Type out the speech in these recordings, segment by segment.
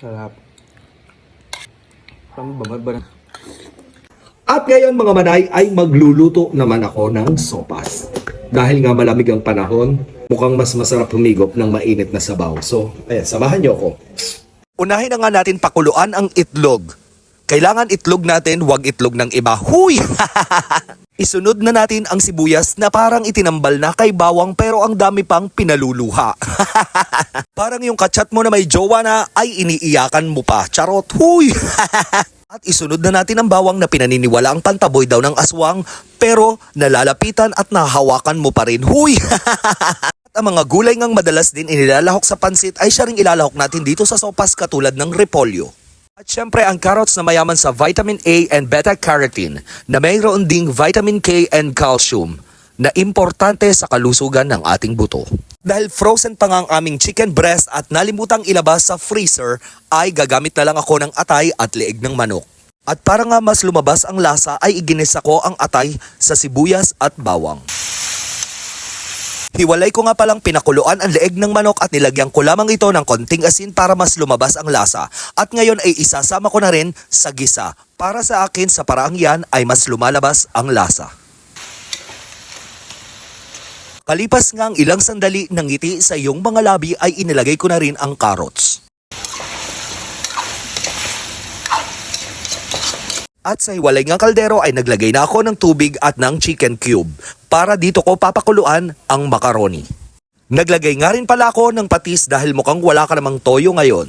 Sarap. Parang babad ba na? At ngayon mga manay ay magluluto naman ako ng sopas. Dahil nga malamig ang panahon, mukhang mas masarap humigop ng mainit na sabaw. So, ayan, samahan niyo ako. Unahin na nga natin pakuluan ang itlog. Kailangan itlog natin, huwag itlog ng iba. Huy! Isunod na natin ang sibuyas na parang itinambal na kay bawang pero ang dami pang pinaluluha. Parang yung kachat mo na may jowa na ay iniiyakan mo pa. Charot, huy! At isunod na natin ang bawang na pinaniniwala ang pantaboy daw ng aswang pero nalalapitan at nahahawakan mo pa rin. Huy! At ang mga gulay ngang madalas din inilalahok sa pansit ay siya ring ilalahok natin dito sa sopas katulad ng repolyo. At syempre ang carrots na mayaman sa vitamin A and beta-carotene na mayroon ding vitamin K and calcium na importante sa kalusugan ng ating buto. Dahil frozen pa nga ang aming chicken breast at nalimutang ilabas sa freezer ay gagamit na lang ako ng atay at leeg ng manok. At para nga mas lumabas ang lasa ay iginisa ko ang atay sa sibuyas at bawang. Hiwalay ko nga palang pinakuluan ang leeg ng manok at nilagyan ko lamang ito ng konting asin para mas lumabas ang lasa. At ngayon ay isasama ko na rin sa gisa. Para sa akin sa paraang yan ay mas lumalabas ang lasa. Kalipas nga ang ilang sandali ng ngiti sa iyong mga labi ay inilagay ko na rin ang carrots. At sa hiwalay ng kaldero ay naglagay na ako ng tubig at ng chicken cube para dito ko papakuluan ang macaroni. Naglagay nga rin pala ako ng patis dahil mukhang wala ka namang toyo ngayon.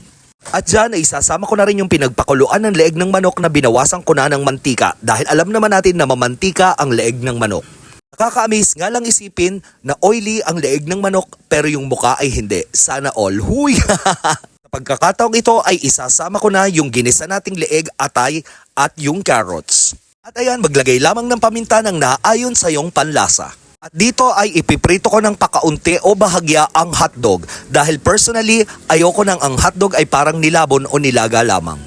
At dyan ay isasama ko na rin yung pinagpakuluan ng leeg ng manok na binawasan ko na ng mantika dahil alam naman natin na mamantika ang leeg ng manok. Nakaka-amaze nga lang isipin na oily ang leeg ng manok pero yung muka ay hindi. Sana all. Huy! Sa pagkakataong ito ay isasama ko na yung ginisa nating leeg, atay at yung carrots. At ayan, maglagay lamang ng paminta ng naayon sa iyong panlasa. At dito ay ipiprito ko ng pakaunti o bahagya ang hotdog dahil personally ayoko nang ang hotdog ay parang nilabon o nilaga lamang.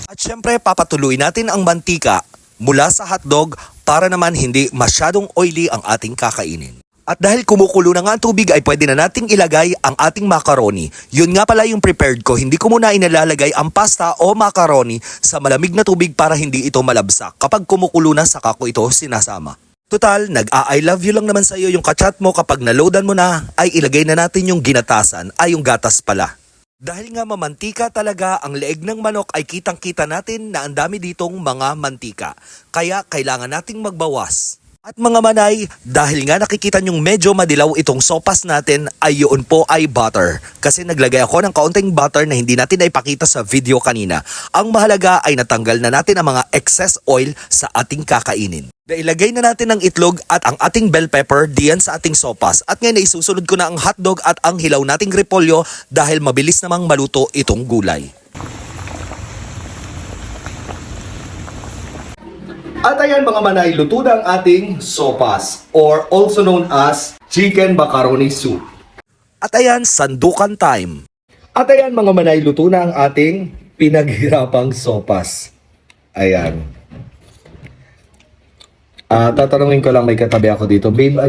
At syempre papatuloy natin ang mantika mula sa hotdog para naman hindi masyadong oily ang ating kakainin. At dahil kumukulo na nga ang tubig ay pwede na nating ilagay ang ating macaroni. Yun nga pala yung prepared ko. Hindi ko muna inalalagay ang pasta o macaroni sa malamig na tubig para hindi ito malabsak. Kapag kumukulo na saka ko ito sinasama. Total, nag-I love you lang naman sa iyo yung kachat mo kapag naloadan mo na ay ilagay na natin yung ginatasan ay yung gatas pala. Dahil nga mamantika talaga ang leeg ng manok ay kitang-kita natin na ang dami ditong mga mantika. Kaya kailangan nating magbawas. At mga manay, dahil nga nakikita nyong medyo madilaw itong sopas natin ay yun po ay butter. Kasi naglagay ako ng kaunting butter na hindi natin naipakita sa video kanina. Ang mahalaga ay natanggal na natin ang mga excess oil sa ating kakainin. Ilagay na natin ang itlog at ang ating bell pepper diyan sa ating sopas. At ngayon isusunod ko na ang hotdog at ang hilaw nating repolyo dahil mabilis namang maluto itong gulay. At ayan mga manay, luto na ang ating sopas or also known as chicken macaroni soup. At ayan, sandukan time. At ayan mga manay, luto na ang ating pinaghirapang sopas. Ayan. Tatanungin ko lang, may katabi ako dito. Babe,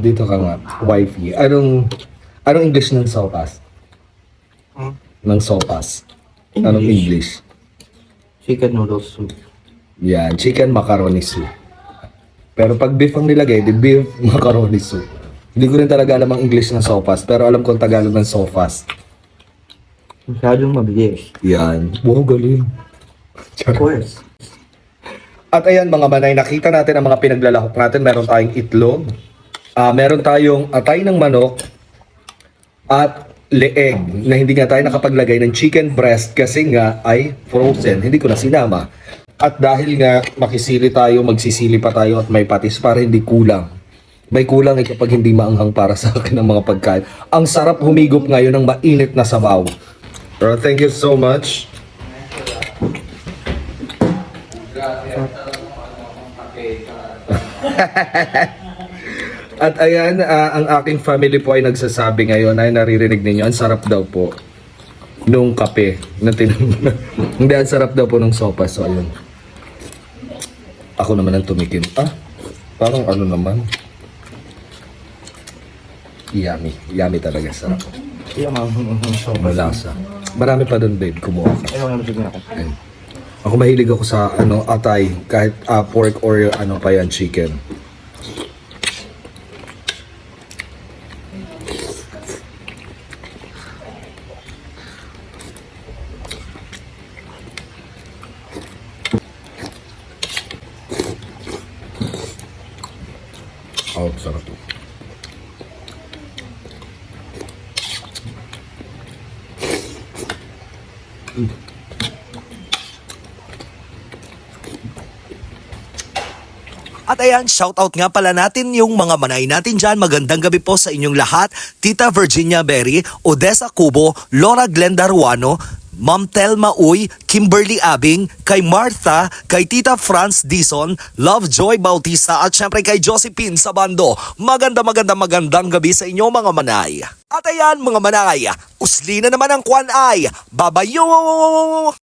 dito ka nga, wifey. Anong English ng sopas? Ng sopas. Anong English? Chicken noodle soup. Yan, chicken macaroni soup. Pero pag beef ang nilagay, di beef macaroni soup. Hindi ko rin talaga alam ang English ng sopas, pero alam ko ang Tagalog ng sopas. Masyadong mabilis. Yan. Wow, galing. Of course. At ayan mga manay, nakita natin ang mga pinaglalahok natin. Meron tayong itlog, meron tayong atay ng manok, at leeg na hindi nga tayo nakapaglagay ng chicken breast kasi nga ay frozen. Hindi ko na sinama. At dahil nga makisili tayo, magsisili pa tayo at may patis para hindi kulang. May kulang kapag hindi maanghang para sa akin ang mga pagkain. Ang sarap humigop ngayon ng mainit na sabaw. Pero thank you so much. At ayan, ang aking family po ay nagsasabi ngayon ay naririnig ninyo, ang sarap daw po nung kape. Hindi, ang sarap daw po ng sopas. So ayun. Ako naman ang tumikim. Parang naman. Yummy. Yummy talaga, sarap. Iya nga. Malasa. Marami pa doon, babe. Kumuha ka. Ayaw naman siguro ako. Ayun. Ako mahilig ako sa atay, kahit pork or pa yan, chicken. Oh, sarap. At ayan, shoutout nga pala natin yung mga manay natin dyan. Magandang gabi po sa inyong lahat. Tita Virginia Berry, Odessa Cubo, Laura Glenda Ruano, Ma'am Telma Uy, Kimberly Abing, kay Martha, kay Tita Franz Dison, Love Joy Bautista at syempre kay Josephine Sabando. Magandang gabi sa inyo mga manay. At ayan mga manay, usli na naman ang kwan ay babayo!